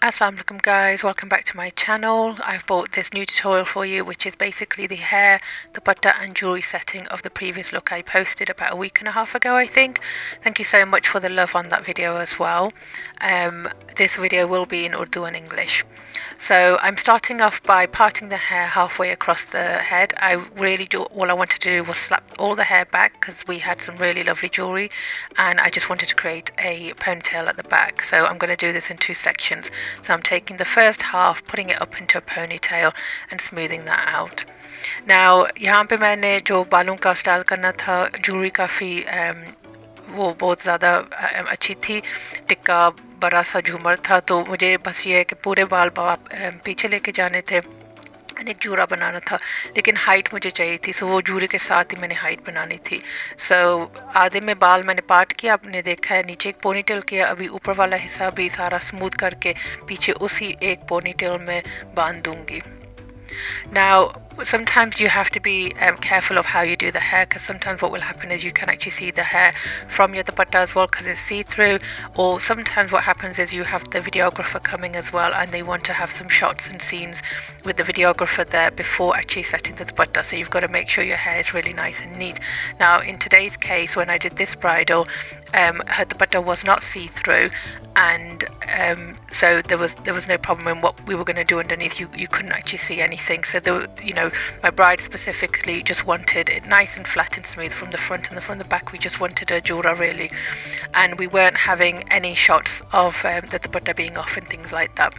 Assalamu alaikum guys, welcome back to my channel. I've bought this new tutorial for you, which is basically the hair, dupatta and jewellery setting of the previous look I posted about a week and a half ago, I think. Thank you so much for the love on that video as well. This video will be in Urdu and English. So I'm starting off by parting the hair halfway across the head. All I wanted to do was slap all the hair back because we had some really lovely jewellery and I just wanted to create a ponytail at the back. So I'm going to do this in two sections. So I'm taking the first half, putting it up into a ponytail and smoothing that out. Now यहाँ पे मैंने जो बालों का style करना था, jewellery काफ़ी वो बहुत ज़्यादा अच्छी थी, टिक्का बड़ा सा झूमर था, तो मुझे बस ये है कि पूरे बाल पीछे लेके जाने थे, एक जूरा बनाना था, लेकिन हाइट मुझे चाहिए थी, सो वो जूरे के साथ ही मैंने हाइट बनानी थी। सो आधे में बाल मैंने पार्ट किया, आपने देखा है, नीचे एक पोनीटेल किया, अभी ऊपर वाला हिस्सा भी सारा स्मूथ करके पीछे उसी एक पोनीटेल में बांध दूँगी। Now, sometimes you have to be careful of how you do the hair, because sometimes what will happen is you can actually see the hair from your dupatta as well because it's see-through, or sometimes what happens is you have the videographer coming as well and they want to have some shots and scenes with the videographer there before actually setting the dupatta, so you've got to make sure your hair is really nice and neat. Now in today's case, when I did this bridal, her dupatta was not see-through, and so there was no problem in what we were going to do underneath. You couldn't actually see anything, so my bride specifically just wanted it nice and flat and smooth from the front, and from the back we just wanted a jura really, and we weren't having any shots of the dupatta being off and things like that.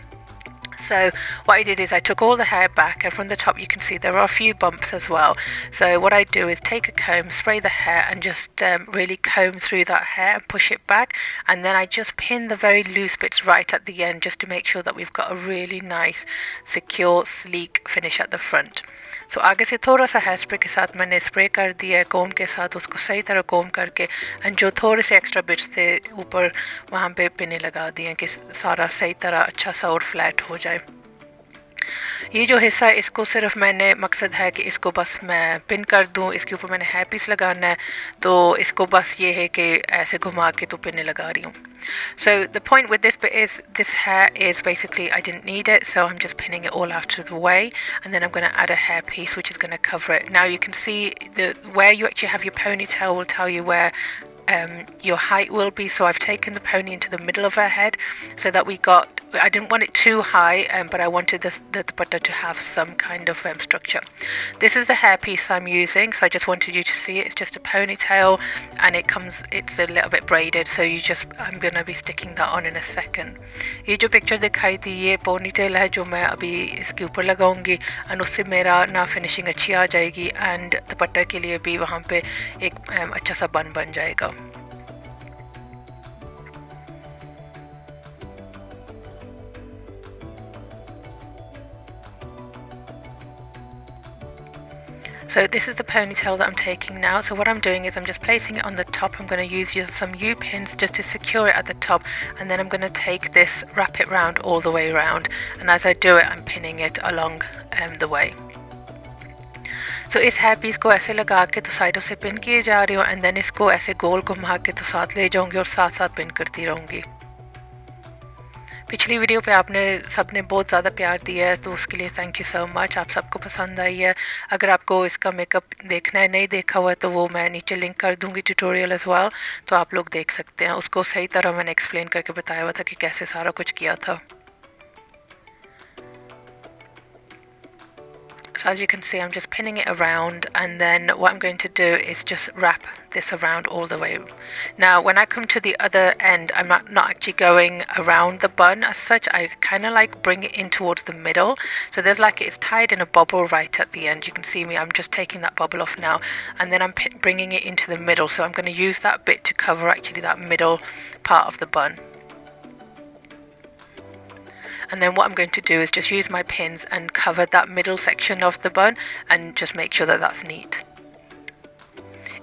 So what I did is I took all the hair back, and from the top you can see there are a few bumps as well. So what I do is take a comb, spray the hair, and just really comb through that hair and push it back, and then I just pin the very loose bits right at the end just to make sure that we've got a really nice, secure, sleek finish at the front. So आगे से थोड़ा सा hair spray के साथ मैंने spray कर दिया है कोम के साथ, उसको सही तरह कोम करके, एंड जो थोड़े से एक्स्ट्रा बिट्स थे ऊपर वहाँ पे पिने लगा दिए कि सारा सही तरह अच्छा सा और फ्लैट हो जाए। ये जो हिस्सा है इसको सिर्फ मैंने मकसद है कि इसको बस मैं पिन कर दूँ, इसके ऊपर मैंने हेयर पीस लगाना है, तो इसको बस ये है कि ऐसे घुमा के तो पिने लगा रही हूँ। So the point with this bit is this hair is basically I didn't need it, so I'm just pinning it all out of the way, and then I'm going to add a hair piece which is going to cover it. Now you can see where you actually have your ponytail will tell you where your height will be, so I've taken the pony into the middle of her head so that I didn't want it too high, but I wanted the dupatta to have some kind of structure. This is the hair piece I'm using, so I just wanted you to see it. It's just a ponytail, and it's a little bit braided, so I'm gonna be sticking that on in a second. ये जो picture दिखाई थी ये ponytail है जो मैं अभी इसके ऊपर लगाऊंगी, और उससे मेरा ना फिनिशिंग अच्छी आ जाएगी, एंड दुपट्टा के लिए भी वहाँ पे एक अच्छा सा बन जाएगा। So this is the ponytail that I'm taking now. So what I'm doing is I'm just placing it on the top. I'm going to use some U-pins just to secure it at the top, and then I'm going to take this, wrap it round all the way around, and as I do it I'm pinning it along the way. So इस hair piece को ऐसे लगा के तो साइडों से pin किए जा रही हूँ, एंड देन इसको ऐसे गोल घुमा के तो साथ ले जाऊँगी और साथ साथ पिन करती रहूँगी। पिछली वीडियो पे आपने सबने बहुत ज़्यादा प्यार दिया है, तो उसके लिए थैंक यू सो मच, आप सबको पसंद आई है। अगर आपको इसका मेकअप देखना है, नहीं देखा हुआ है, तो वो मैं नीचे लिंक कर दूँगी ट्यूटोरियल एज वेल, तो आप लोग देख सकते हैं। उसको सही तरह मैंने एक्सप्लेन करके बताया हुआ था कि कैसे सारा कुछ किया था। So as you can see, I'm just pinning it around, and then what I'm going to do is just wrap this around all the way. Now when I come to the other end, I'm not actually going around the bun as such. I kind of like bring it in towards the middle, so there's like it's tied in a bubble right at the end. You can see me, I'm just taking that bubble off now, and then I'm bringing it into the middle, so I'm going to use that bit to cover actually that middle part of the bun. And then what I'm going to do is just use my pins and cover that middle section of the bun and just make sure that that's neat.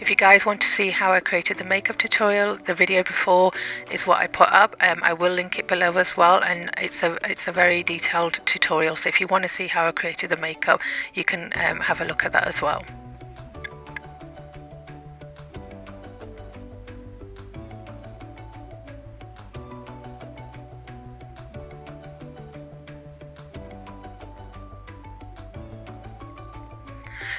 If you guys want to see how I created the makeup tutorial, the video before is what I put up. I will link it below as well, and it's a very detailed tutorial, so if you want to see how I created the makeup, you can have a look at that as well.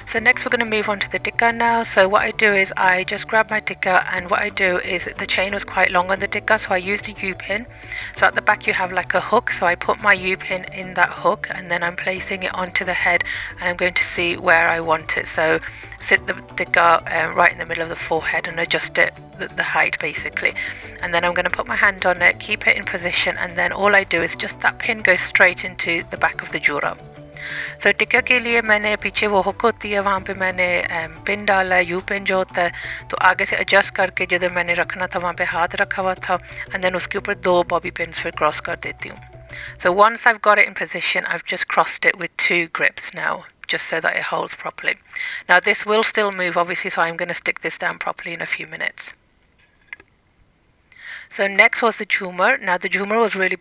So next we're going to move on to the tikka now. So what I do is I just grab my tikka, and what I do is the chain was quite long on the tikka, so I used a U-pin. So at the back you have like a hook, so I put my U-pin in that hook and then I'm placing it onto the head, and I'm going to see where I want it. So sit the tikka right in the middle of the forehead and adjust it the height basically, and then I'm going to put my hand on it, keep it in position, and then all I do is just that pin goes straight into the back of the jura. सो टिक्का के लिए मैंने पीछे वो hook होती है, वहाँ पे मैंने पिन डाला है, यू पिन जो होता है, तो आगे से एडजस्ट करके जिधर मैंने रखना था वहाँ पे हाथ रखा हुआ था, एंड देन उसके ऊपर 2 बॉबी पिन्स फिर क्रॉस कर देती हूँ. So once I've got it in position, I've just crossed it with 2 grips now, just so that it holds properly. Now this will still move obviously, so I'm going to stick this down properly in a few minutes. So next was the jhumar. Now the jhumar was really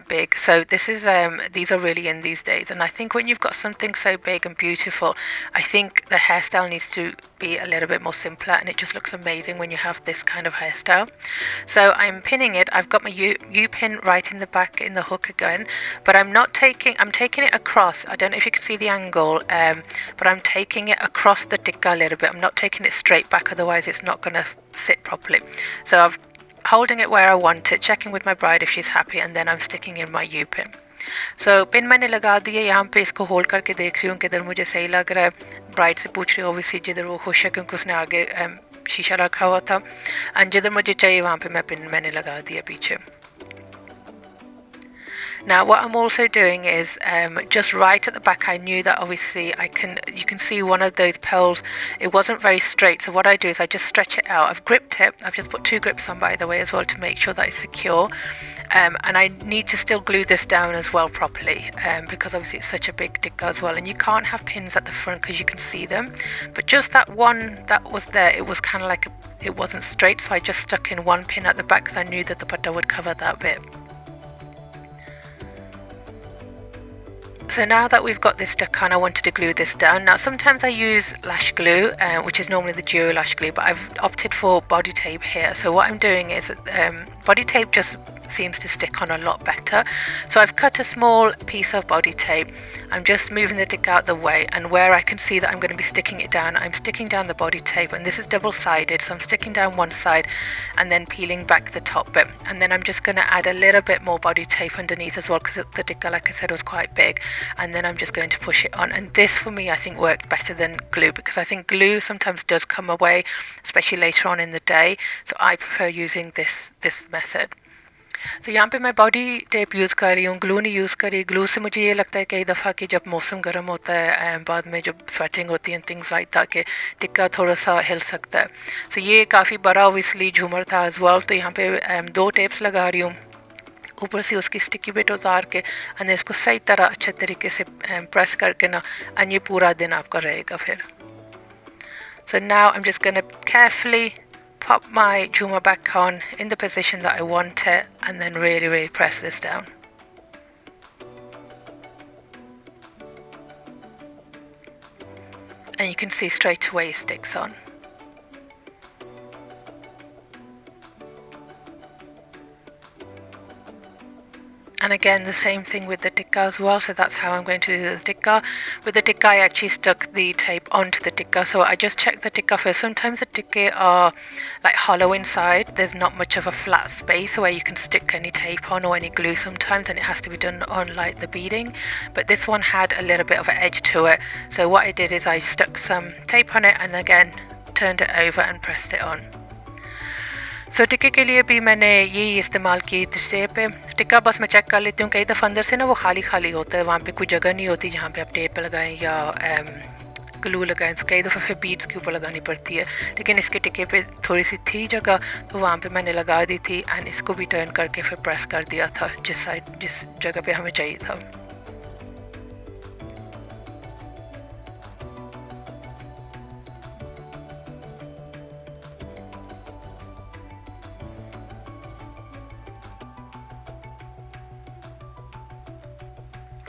big. So this is these are really in these days, and I think when you've got something so big and beautiful, I think the hairstyle needs to be a little bit more simpler, and it just looks amazing when you have this kind of hairstyle. So I'm pinning it. I've got my U pin right in the back in the hook again, but I'm taking it across. I don't know if you can see the angle, but I'm taking it across the tikka a little bit. I'm not taking it straight back, otherwise it's not going to sit properly. So I've holding it where I want it, checking with my bride if she's happy, and then I'm sticking in my U pin. So pin मैंने लगा दी है, यहाँ पे इसको hold करके देख रही हूँ किधर मुझे सही लग रहा है. ब्राइड से पूछ रही हूँ ओबियसली जिधर वो खुश है, क्योंकि उसने आगे शीशा रखा हुआ था, एंड जिधर मुझे चाहिए वहाँ पे मैं पिन मैंने लगा दिया पीछे. Now what I'm also doing is just right at the back, I knew that obviously you can see one of those pearls, it wasn't very straight, so what I do is I just stretch it out. I've gripped it, I've just put 2 grips on by the way as well to make sure that it's secure, and I need to still glue this down as well properly, because obviously it's such a big tikka as well, and you can't have pins at the front because you can see them, but just that one that was there, it was kind of like it wasn't straight, so I just stuck in 1 pin at the back because I knew that the dupatta would cover that bit. So now that we've got this stuck on, I wanted to glue this down. Now sometimes I use lash glue, which is normally the duo lash glue, but I've opted for body tape here. So what I'm doing is body tape just seems to stick on a lot better. So I've cut a small piece of body tape. I'm just moving the tikka out the way, and where I can see that I'm going to be sticking it down, I'm sticking down the body tape, and this is double-sided, so I'm sticking down one side and then peeling back the top bit, and then I'm just going to add a little bit more body tape underneath as well because the tikka, like I said, was quite big, and then I'm just going to push it on. And this for me I think works better than glue, because I think glue sometimes does come away, especially later on in the day, so I prefer using this method. So यहाँ पे मैं body tape use कर रही हूँ, glue नहीं use करी. Glue से मुझे ये लगता है कई दफ़ा कि जब मौसम गर्म होता है बाद में जब स्वेटिंग होती है थिंग्स लाइक दैट कि टिक्का थोड़ा सा हिल सकता है. सो ये काफ़ी बड़ा ओबियसली झूमर था एज वेल, तो यहाँ पे 2 टेप्स लगा रही हूँ ऊपर से उसकी स्टिकी बिट उतार के, एंड इसको सही तरह अच्छे तरीके से प्रेस करके ना, एंड ये पूरा दिन आपका रहेगा फिर. So now I'm just going to carefully pop my jhumar back on in the position that I want it, and then really press this down. And you can see straight away it sticks on. And again the same thing with the tikka as well, so that's how I'm going to do the tikka. With the tikka I actually stuck the tape onto the tikka, so I just checked the tikka first. Sometimes the tikka are like hollow inside, there's not much of a flat space where you can stick any tape on or any glue sometimes, and it has to be done on like the beading, but this one had a little bit of an edge to it, so what I did is I stuck some tape on it and again turned it over and pressed it on. सो टिक्के के लिए भी मैंने यही इस्तेमाल की tape. Tikka बस मैं check कर लेती हूँ, कई दफ़ा अंदर से ना वो खाली होता है, वहाँ पे कोई जगह नहीं होती जहाँ पे आप टेप लगाएं या ग्लू लगाएं, तो कई दफ़ा फिर बीड्स के ऊपर लगानी पड़ती है, लेकिन इसके टिक्के पे थोड़ी सी थी जगह, तो वहाँ पे मैंने लगा दी थी, एंड इसको भी टर्न करके फिर प्रेस कर दिया था जिस जगह पे हमें चाहिए था.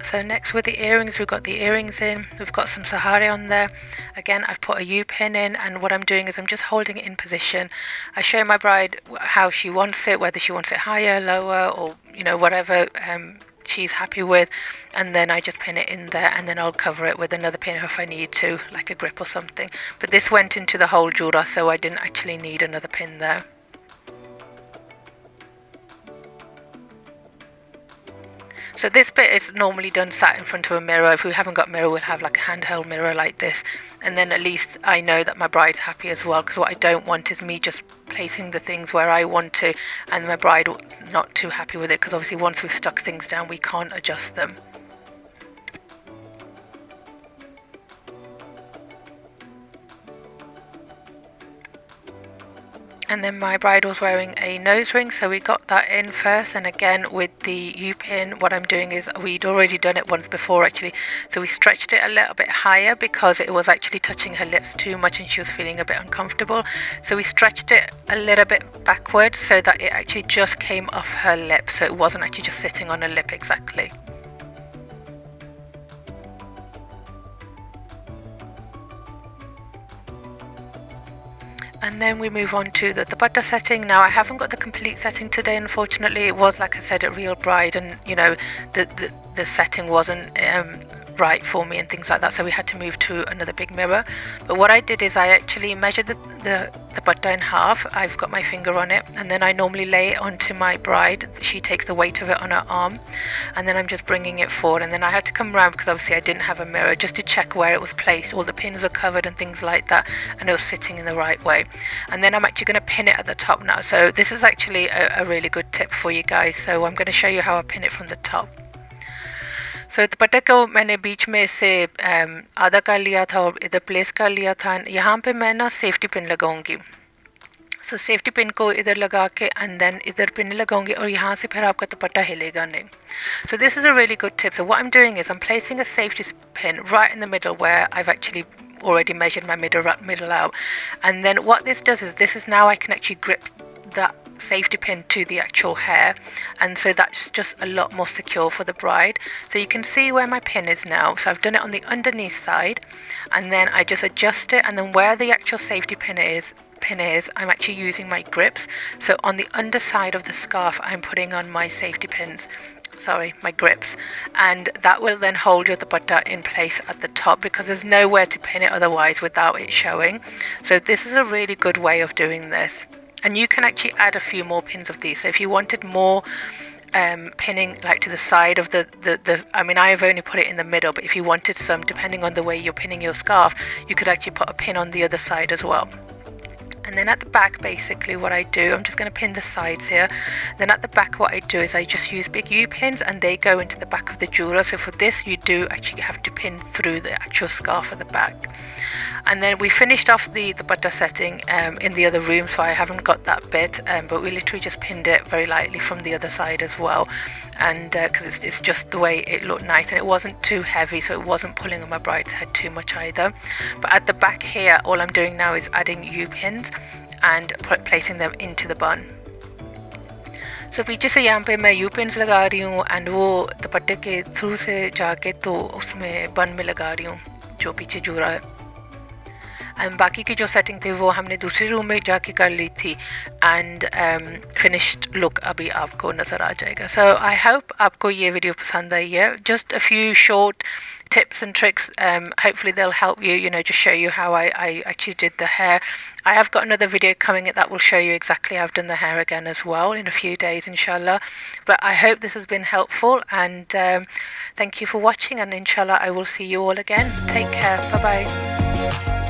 So next with the earrings, we've got the earrings in, we've got some sahare on there. Again, I've put a U-pin in, and what I'm doing is I'm just holding it in position. I show my bride how she wants it, whether she wants it higher, lower, or whatever she's happy with, and then I just pin it in there, and then I'll cover it with another pin if I need to, like a grip or something. But this went into the whole jura, so I didn't actually need another pin there. So this bit is normally done sat in front of a mirror. If we haven't got a mirror, we'll have like a handheld mirror like this, and then at least I know that my bride's happy as well, because what I don't want is me just placing the things where I want to and my bride not too happy with it, because obviously once we've stuck things down we can't adjust them. And then my bride was wearing a nose ring, so we got that in first. And again with the U-pin, what I'm doing is, we'd already done it once before actually, so we stretched it a little bit higher because it was actually touching her lips too much and she was feeling a bit uncomfortable. So we stretched it a little bit backwards so that it actually just came off her lip, so it wasn't actually just sitting on her lip exactly. And then we move on to the dupatta setting. Now I haven't got the complete setting today, unfortunately. It was, like I said, a real bride, and you know the setting wasn't right for me and things like that, so we had to move to another big mirror. But what I did is I actually measured the dupatta in half. I've got my finger on it, and then I normally lay it onto my bride. She takes the weight of it on her arm, and then I'm just bringing it forward. And then I had to come around because obviously I didn't have a mirror, just to check where it was placed. All the pins are covered and things like that, and it was sitting in the right way. And then I'm actually going to pin it at the top now. So this is actually a really good tip for you guys. So I'm going to show you how I pin it from the top. सो दुपट्टे को मैंने बीच में से आधा कर लिया था और इधर प्लेस कर लिया था. यहाँ पे मैं ना सेफ्टी पिन लगाऊंगी. सो सेफ्टी पिन को इधर लगा के एंड देन इधर पिन लगाऊंगी, और यहाँ से फिर आपका दुपट्टा हिलेगा नहीं. So this is a really good tip. So what I'm doing is I'm placing a safety pin right in the middle where I've actually already measured my middle out. And then what this does is, this is now I can actually grip that safety pin to the actual hair, and so that's just a lot more secure for the bride. So you can see where my pin is now. So I've done it on the underneath side, and then I just adjust it, and then where the actual safety pin is, I'm actually using my grips. So on the underside of the scarf I'm putting on my safety pins, my grips, and that will then hold your dupatta in place at the top, because there's nowhere to pin it otherwise without it showing. So this is a really good way of doing this. And you can actually add a few more pins of these. So if you wanted more pinning like to the side of the I mean, I've only put it in the middle, but if you wanted some, depending on the way you're pinning your scarf, you could actually put a pin on the other side as well. And then at the back, basically what I do, I'm just going to pin the sides here. Then at the back what I do is I just use big U-pins, and they go into the back of the jewellery. So for this you do actually have to pin through the actual scarf at the back. And then we finished off the dupatta setting in the other room, so I haven't got that bit, but we literally just pinned it very lightly from the other side as well, and because it's just the way it looked nice, and it wasn't too heavy, so it wasn't pulling on my bride's head too much either. But at the back here, all I'm doing now is adding U-pins and placing them into the bun. So पीछे से यहाँ पे मैं you pins लगा रही हूँ, and वो दुपट्टे के थ्रू से जाके तो उसमें बन में लगा रही हूँ जो पीछे जूरा है. एंड बाकी की जो सेटिंग थी वो हमने दूसरे रूम में जाके कर ली थी, एंड फिनिश्ड लुक अभी आपको नज़र आ जाएगा. सो आई होप आपको ये वीडियो पसंद आई है. Just a few short tips and tricks, hopefully they'll help you, you know, just show you how I actually did the hair. I have got another video coming that will show you exactly how I've done the hair again as well in a few days, inshallah. But I hope this has been helpful, and thank you for watching, and inshallah I will see you all again. Take care. Bye bye.